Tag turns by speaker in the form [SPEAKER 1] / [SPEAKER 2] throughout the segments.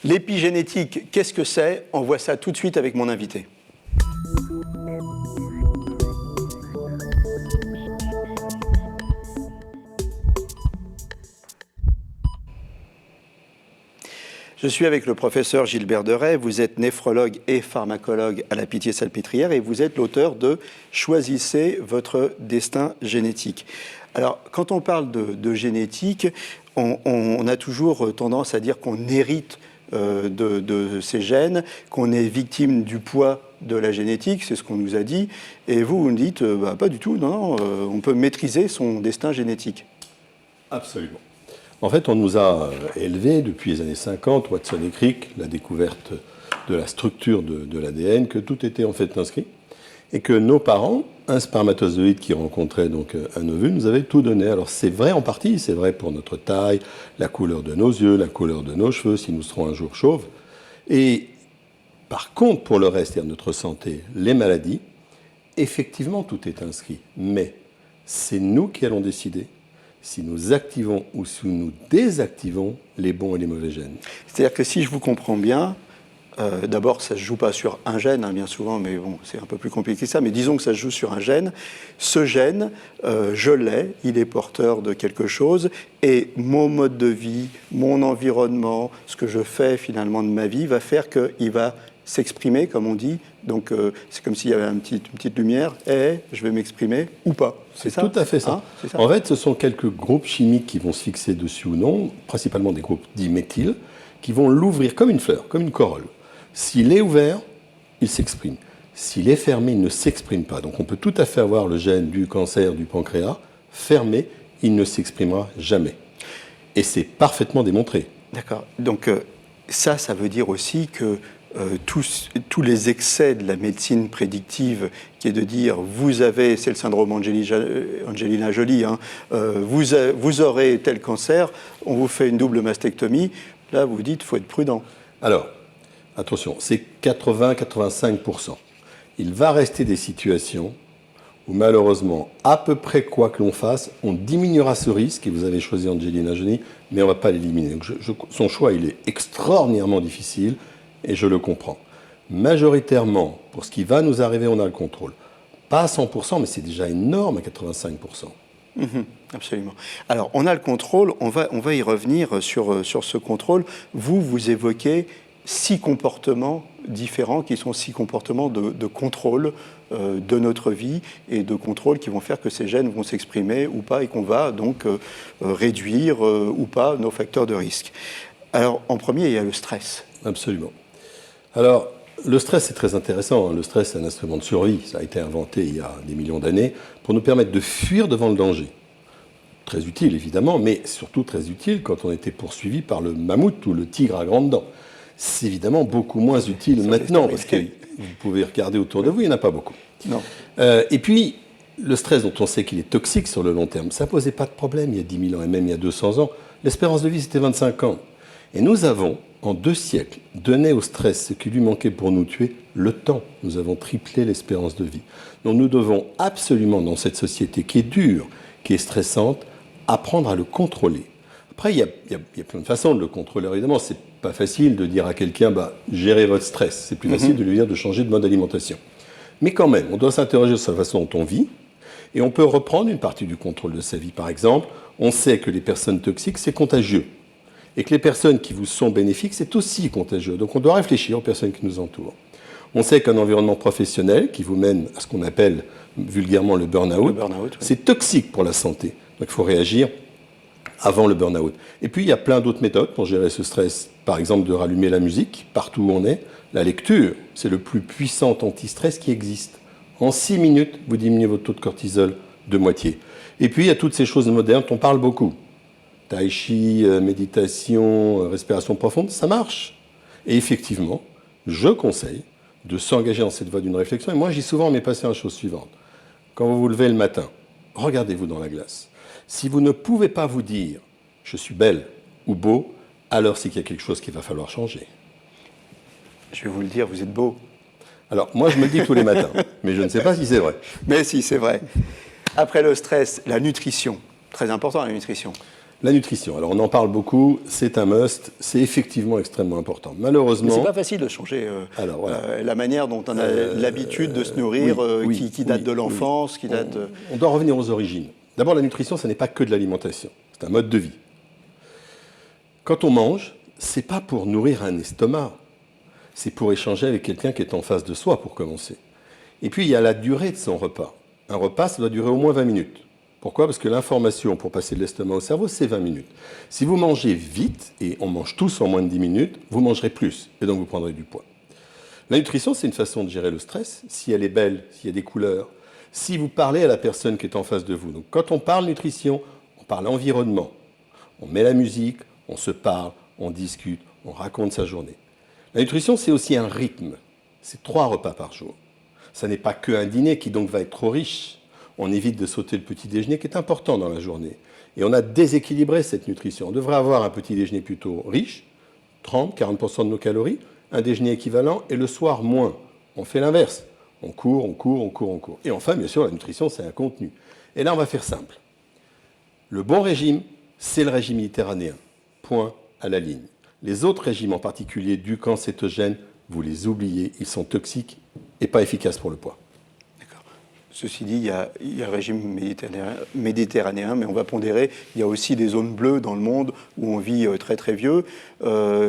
[SPEAKER 1] L'épigénétique, qu'est-ce que c'est? On voit ça tout de suite avec mon invité. Je suis avec le professeur Gilbert Deray, vous êtes néphrologue et pharmacologue à la Pitié-Salpêtrière et vous êtes l'auteur de « Choisissez votre destin génétique ». Alors, quand on parle de génétique, on a toujours tendance à dire qu'on hérite de ces gènes, qu'on est victime du poids de la génétique, c'est ce qu'on nous a dit, et vous me dites, pas du tout, non, on peut maîtriser son destin génétique.
[SPEAKER 2] Absolument. En fait, on nous a élevés depuis les années 50, Watson et Crick, la découverte de la structure de l'ADN, que tout était en fait inscrit, et que nos parents, un spermatozoïde qui rencontrait donc un ovule, nous avaient tout donné. Alors c'est vrai en partie, c'est vrai pour notre taille, la couleur de nos yeux, la couleur de nos cheveux, si nous serons un jour chauves. Et par contre, pour le reste, c'est-à-dire notre santé, les maladies, effectivement tout est inscrit, mais c'est nous qui allons décider si nous activons ou si nous désactivons les bons et les mauvais gènes.
[SPEAKER 1] C'est-à-dire que si je vous comprends bien, d'abord ça ne se joue pas sur un gène, bien souvent, mais bon, c'est un peu plus compliqué que ça, mais disons que ça se joue sur un gène. Ce gène, je l'ai, il est porteur de quelque chose, et mon mode de vie, mon environnement, ce que je fais finalement de ma vie, va faire qu'il va s'exprimer, comme on dit. Donc, c'est comme s'il y avait une petite lumière, et je vais m'exprimer ou pas.
[SPEAKER 2] C'est ça, tout à fait ça. Ça. En fait, ce sont quelques groupes chimiques qui vont se fixer dessus ou non, principalement des groupes dits méthyl, qui vont l'ouvrir comme une fleur, comme une corolle. S'il est ouvert, il s'exprime. S'il est fermé, il ne s'exprime pas. Donc, on peut tout à fait avoir le gène du cancer du pancréas fermé, il ne s'exprimera jamais. Et c'est parfaitement démontré.
[SPEAKER 1] D'accord. Donc, ça veut dire aussi que tous les excès de la médecine prédictive, qui est de dire vous avez, c'est le syndrome Angelina Jolie, hein, vous aurez tel cancer, on vous fait une double mastectomie, là vous vous dites il faut être prudent.
[SPEAKER 2] Alors, attention, c'est 80-85%. Il va rester des situations où malheureusement, à peu près quoi que l'on fasse, on diminuera ce risque, et vous avez choisi Angelina Jolie, mais on ne va pas l'éliminer. Son choix, il est extraordinairement difficile, et je le comprends. Majoritairement, pour ce qui va nous arriver, on a le contrôle. Pas à 100%, mais c'est déjà énorme à 85%.
[SPEAKER 1] Absolument. Alors, on a le contrôle, on va y revenir sur ce contrôle. Vous évoquez 6 comportements différents, qui sont 6 comportements de contrôle de notre vie, et de contrôle qui vont faire que ces gènes vont s'exprimer ou pas, et qu'on va donc réduire ou pas nos facteurs de risque. Alors, en premier, il y a le stress.
[SPEAKER 2] Absolument. Alors, le stress, c'est très intéressant. Le stress, c'est un instrument de survie. Ça a été inventé il y a des millions d'années pour nous permettre de fuir devant le danger. Très utile, évidemment, mais surtout très utile quand on était poursuivi par le mammouth ou le tigre à grandes dents. C'est évidemment beaucoup moins utile maintenant, parce que vous pouvez regarder autour de vous, il n'y en a pas beaucoup.
[SPEAKER 1] Non.
[SPEAKER 2] Et puis, le stress dont on sait qu'il est toxique sur le long terme, ça ne posait pas de problème il y a 10 000 ans et même il y a 200 ans. L'espérance de vie, c'était 25 ans. Et nous avons, en 2 siècles, donné au stress ce qui lui manquait pour nous tuer, le temps. Nous avons triplé l'espérance de vie. Donc nous devons absolument, dans cette société qui est dure, qui est stressante, apprendre à le contrôler. Après, il y a plein de façons de le contrôler. Évidemment, c'est pas facile de dire à quelqu'un, gérez votre stress. C'est plus facile de lui dire de changer de mode d'alimentation. Mais quand même, on doit s'interroger sur la façon dont on vit, et on peut reprendre une partie du contrôle de sa vie. Par exemple, on sait que les personnes toxiques, c'est contagieux. Et que les personnes qui vous sont bénéfiques, c'est aussi contagieux. Donc on doit réfléchir aux personnes qui nous entourent. On sait qu'un environnement professionnel qui vous mène à ce qu'on appelle vulgairement le burn-out, c'est toxique pour la santé. Donc il faut réagir avant le burn-out. Et puis il y a plein d'autres méthodes pour gérer ce stress. Par exemple, de rallumer la musique partout où on est. La lecture, c'est le plus puissant anti-stress qui existe. En 6 minutes, vous diminuez votre taux de cortisol de moitié. Et puis il y a toutes ces choses modernes dont on parle beaucoup. Tai chi, méditation, respiration profonde, ça marche. Et effectivement, je conseille de s'engager dans cette voie d'une réflexion. Et moi, je dis souvent à mes patients la chose suivante. Quand vous vous levez le matin, regardez-vous dans la glace. Si vous ne pouvez pas vous dire « je suis belle » ou « beau », alors c'est qu'il y a quelque chose qu'il va falloir changer.
[SPEAKER 1] Je vais vous le dire, vous êtes beau.
[SPEAKER 2] Alors, moi, je me le dis tous les matins, mais je ne sais pas si c'est vrai.
[SPEAKER 1] Mais si, c'est vrai. Après le stress, la nutrition. Très important, la nutrition.
[SPEAKER 2] La nutrition, alors on en parle beaucoup, c'est un must, c'est effectivement extrêmement important. Malheureusement...
[SPEAKER 1] Mais c'est pas facile de changer
[SPEAKER 2] alors, voilà.
[SPEAKER 1] la manière dont on a l'habitude de se nourrir, qui date de l'enfance, qui date...
[SPEAKER 2] On doit revenir aux origines. D'abord, la nutrition, ce n'est pas que de l'alimentation, c'est un mode de vie. Quand on mange, c'est pas pour nourrir un estomac, c'est pour échanger avec quelqu'un qui est en face de soi, pour commencer. Et puis, il y a la durée de son repas. Un repas, ça doit durer au moins 20 minutes. Pourquoi ? Parce que l'information pour passer de l'estomac au cerveau, c'est 20 minutes. Si vous mangez vite, et on mange tous en moins de 10 minutes, vous mangerez plus, et donc vous prendrez du poids. La nutrition, c'est une façon de gérer le stress, si elle est belle, s'il y a des couleurs, si vous parlez à la personne qui est en face de vous. Donc quand on parle nutrition, on parle environnement. On met la musique, on se parle, on discute, on raconte sa journée. La nutrition, c'est aussi un rythme. C'est 3 repas par jour. Ça n'est pas qu'un dîner qui donc va être trop riche. On évite de sauter le petit déjeuner qui est important dans la journée. Et on a déséquilibré cette nutrition. On devrait avoir un petit déjeuner plutôt riche, 30-40% de nos calories, un déjeuner équivalent, et le soir moins. On fait l'inverse. On court, on court, on court, on court. Et enfin, bien sûr, la nutrition, c'est un contenu. Et là, on va faire simple. Le bon régime, c'est le régime méditerranéen. Point à la ligne. Les autres régimes, en particulier Dukan, cétogène, vous les oubliez, ils sont toxiques et pas efficaces pour le poids.
[SPEAKER 1] Ceci dit, il y a le régime méditerranéen, mais on va pondérer, il y a aussi des zones bleues dans le monde où on vit très très vieux,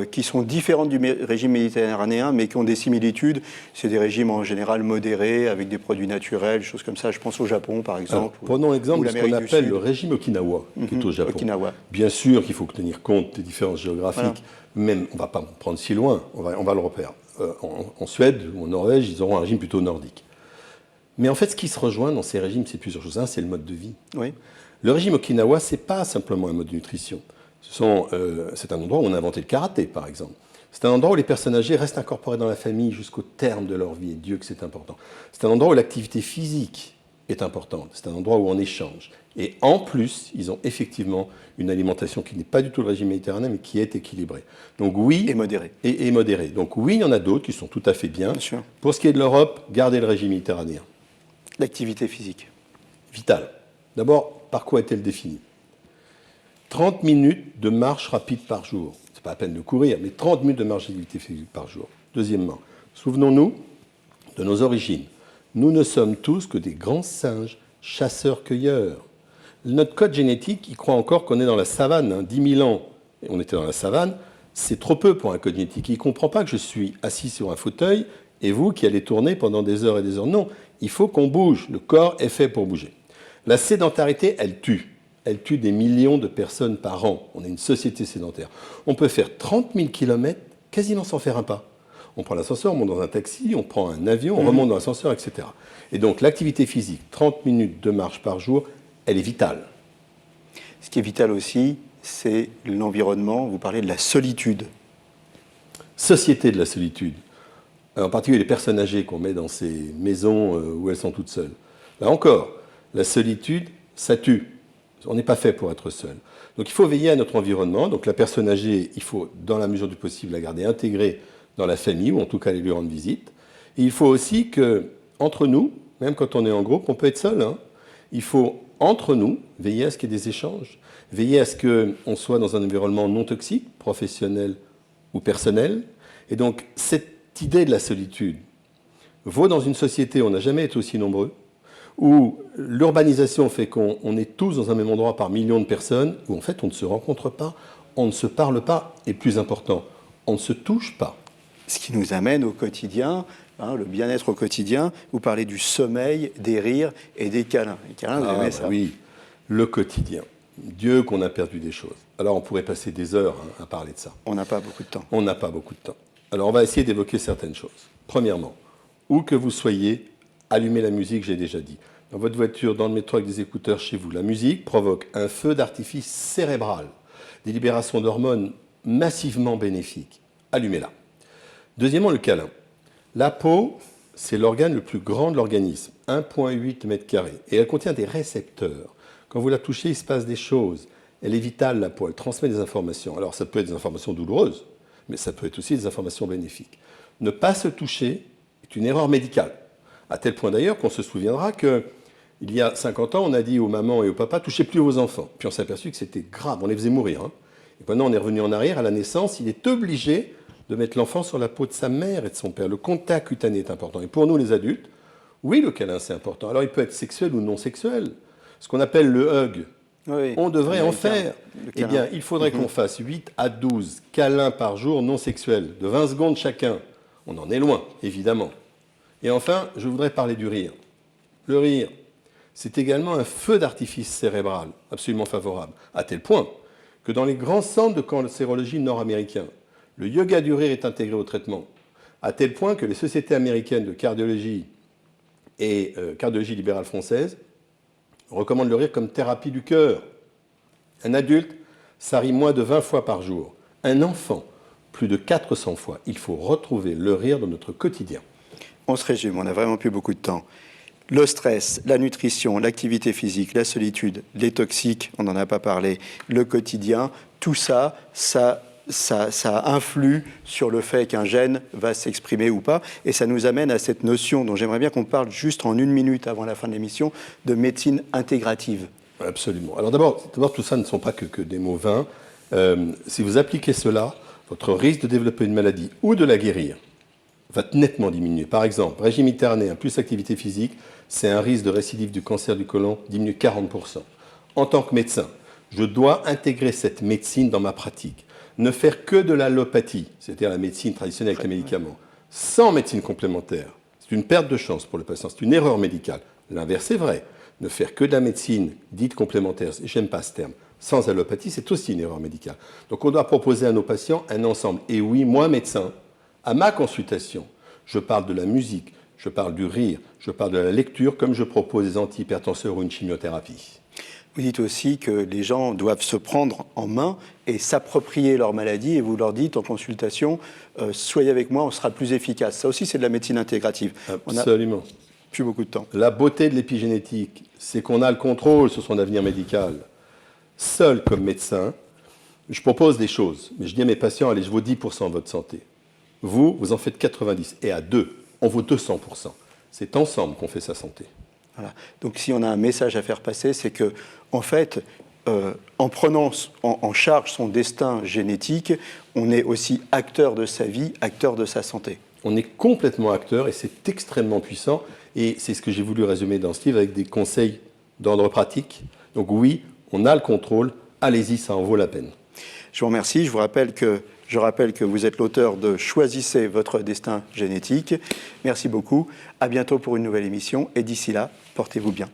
[SPEAKER 1] qui sont différentes du régime méditerranéen, mais qui ont des similitudes. C'est des régimes en général modérés, avec des produits naturels, des choses comme ça. Je pense au Japon, par exemple.
[SPEAKER 2] Alors, prenons l'exemple de ce qu'on appelle le régime Okinawa, qui est au Japon.
[SPEAKER 1] Okinawa.
[SPEAKER 2] Bien sûr qu'il faut tenir compte des différences géographiques, même on ne va pas prendre si loin, on va le repérer. En Suède ou en Norvège, ils auront un régime plutôt nordique. Mais en fait, ce qui se rejoint dans ces régimes, c'est plusieurs choses. Un, c'est le mode de vie.
[SPEAKER 1] Oui.
[SPEAKER 2] Le régime Okinawa, ce n'est pas simplement un mode de nutrition. C'est un endroit où on a inventé le karaté, par exemple. C'est un endroit où les personnes âgées restent incorporées dans la famille jusqu'au terme de leur vie. Et Dieu que c'est important. C'est un endroit où l'activité physique est importante. C'est un endroit où on échange. Et en plus, ils ont effectivement une alimentation qui n'est pas du tout le régime méditerranéen, mais qui est équilibrée. Donc oui,
[SPEAKER 1] et modérée.
[SPEAKER 2] Et modérée. Donc oui, il y en a d'autres qui sont tout à fait bien.
[SPEAKER 1] Bien sûr.
[SPEAKER 2] Pour ce qui est de l'Europe, gardez le régime méditerranéen.
[SPEAKER 1] L'activité physique.
[SPEAKER 2] Vitale. D'abord, par quoi est-elle définie ? 30 minutes de marche rapide par jour. Ce n'est pas la peine de courir, mais 30 minutes de marche d'activité physique par jour. Deuxièmement, souvenons-nous de nos origines. Nous ne sommes tous que des grands singes, chasseurs-cueilleurs. Notre code génétique, il croit encore qu'on est dans la savane. 10 000 ans, et on était dans la savane, c'est trop peu pour un code génétique. Il ne comprend pas que je suis assis sur un fauteuil et vous qui allez tourner pendant des heures et des heures. Non, il faut qu'on bouge. Le corps est fait pour bouger. La sédentarité, elle tue. Elle tue des millions de personnes par an. On est une société sédentaire. On peut faire 30 000 km quasiment sans faire un pas. On prend l'ascenseur, on monte dans un taxi, on prend un avion, on remonte dans l'ascenseur, etc. Et donc l'activité physique, 30 minutes de marche par jour, elle est vitale.
[SPEAKER 1] Ce qui est vital aussi, c'est l'environnement. Vous parlez de la solitude.
[SPEAKER 2] Société de la solitude. En particulier les personnes âgées qu'on met dans ces maisons où elles sont toutes seules. Là encore, la solitude, ça tue. On n'est pas fait pour être seul. Donc il faut veiller à notre environnement. Donc la personne âgée, il faut, dans la mesure du possible, la garder intégrée dans la famille, ou en tout cas aller lui rendre visite. Et il faut aussi que, entre nous, même quand on est en groupe, on peut être seul. Il faut, entre nous, veiller à ce qu'il y ait des échanges, veiller à ce qu'on soit dans un environnement non toxique, professionnel ou personnel. Et donc cette idée de la solitude vaut dans une société où on n'a jamais été aussi nombreux, où l'urbanisation fait qu'on est tous dans un même endroit par millions de personnes, où en fait on ne se rencontre pas, on ne se parle pas, et plus important, on ne se touche pas.
[SPEAKER 1] Ce qui nous amène au quotidien, le bien-être au quotidien. Vous parlez du sommeil, des rires et des câlins. Les câlins, vous aimez ça ?
[SPEAKER 2] Oui, le quotidien. Dieu qu'on a perdu des choses. Alors on pourrait passer des heures à parler de ça.
[SPEAKER 1] On n'a pas beaucoup de temps.
[SPEAKER 2] On n'a pas beaucoup de temps. Alors on va essayer d'évoquer certaines choses. Premièrement, où que vous soyez, allumez la musique, j'ai déjà dit. Dans votre voiture, dans le métro avec des écouteurs chez vous, la musique provoque un feu d'artifice cérébral, des libérations d'hormones massivement bénéfiques. Allumez-la. Deuxièmement, le câlin. La peau, c'est l'organe le plus grand de l'organisme, 1,8 m². Et elle contient des récepteurs. Quand vous la touchez, il se passe des choses. Elle est vitale, la peau, elle transmet des informations. Alors ça peut être des informations douloureuses, mais ça peut être aussi des informations bénéfiques. Ne pas se toucher est une erreur médicale. À tel point d'ailleurs qu'on se souviendra qu'il Il y a 50 ans, on a dit aux mamans et aux papas, touchez plus vos enfants. Puis on s'est aperçu que c'était grave, on les faisait mourir. Hein. Et maintenant, on est revenu en arrière, à la naissance, il est obligé de mettre l'enfant sur la peau de sa mère et de son père. Le contact cutané est important. Et pour nous, les adultes, oui, le câlin, c'est important. Alors, il peut être sexuel ou non sexuel. Ce qu'on appelle le hug, oui, on devrait en faire. Eh bien, il faudrait qu'on fasse 8 à 12 câlins par jour non sexuels, de 20 secondes chacun. On en est loin, évidemment. Et enfin, je voudrais parler du rire. Le rire, c'est également un feu d'artifice cérébral, absolument favorable, à tel point que dans les grands centres de cancérologie nord-américains, le yoga du rire est intégré au traitement, à tel point que les sociétés américaines de cardiologie et cardiologie libérale française recommandent le rire comme thérapie du cœur. Un adulte, ça rit moins de 20 fois par jour. Un enfant, plus de 400 fois. Il faut retrouver le rire dans notre quotidien.
[SPEAKER 1] On se résume, on n'a vraiment plus beaucoup de temps. Le stress, la nutrition, l'activité physique, la solitude, les toxiques, on n'en a pas parlé, le quotidien, tout ça, ça influe sur le fait qu'un gène va s'exprimer ou pas. Et ça nous amène à cette notion dont j'aimerais bien qu'on parle juste en 1 minute avant la fin de l'émission, de médecine intégrative.
[SPEAKER 2] Absolument. Alors d'abord, tout ça ne sont pas que des mots vains. Si vous appliquez cela, votre risque de développer une maladie ou de la guérir va nettement diminuer. Par exemple, régime méditerranéen plus activité physique, c'est un risque de récidive du cancer du côlon diminue 40%. En tant que médecin, je dois intégrer cette médecine dans ma pratique. Ne faire que de l'allopathie, c'est-à-dire la médecine traditionnelle avec les médicaments, sans médecine complémentaire, c'est une perte de chance pour le patient, c'est une erreur médicale. L'inverse est vrai. Ne faire que de la médecine dite complémentaire, j'aime pas ce terme, sans allopathie, c'est aussi une erreur médicale. Donc on doit proposer à nos patients un ensemble. Et oui, moi, médecin, à ma consultation, je parle de la musique, je parle du rire, je parle de la lecture, comme je propose des antihypertenseurs ou une chimiothérapie.
[SPEAKER 1] Vous dites aussi que les gens doivent se prendre en main et s'approprier leur maladie, et vous leur dites en consultation, soyez avec moi, on sera plus efficace. Ça aussi, c'est de la médecine intégrative.
[SPEAKER 2] Absolument.
[SPEAKER 1] On n'a plus beaucoup de temps.
[SPEAKER 2] La beauté de l'épigénétique, c'est qu'on a le contrôle sur son avenir médical. Seul comme médecin, je propose des choses, mais je dis à mes patients, allez, je vaux 10% de votre santé. Vous en faites 90, et à deux, on vaut 200%. C'est ensemble qu'on fait sa santé.
[SPEAKER 1] Voilà. Donc si on a un message à faire passer, c'est que, en fait, en prenant en charge son destin génétique, on est aussi acteur de sa vie, acteur de sa santé.
[SPEAKER 2] On est complètement acteur et c'est extrêmement puissant. Et c'est ce que j'ai voulu résumer dans ce livre avec des conseils d'ordre pratique. Donc oui, on a le contrôle, allez-y, ça en vaut la peine.
[SPEAKER 1] Je vous remercie. Je rappelle que vous êtes l'auteur de Choisissez votre destin génétique. Merci beaucoup. À bientôt pour une nouvelle émission. Et d'ici là, portez-vous bien.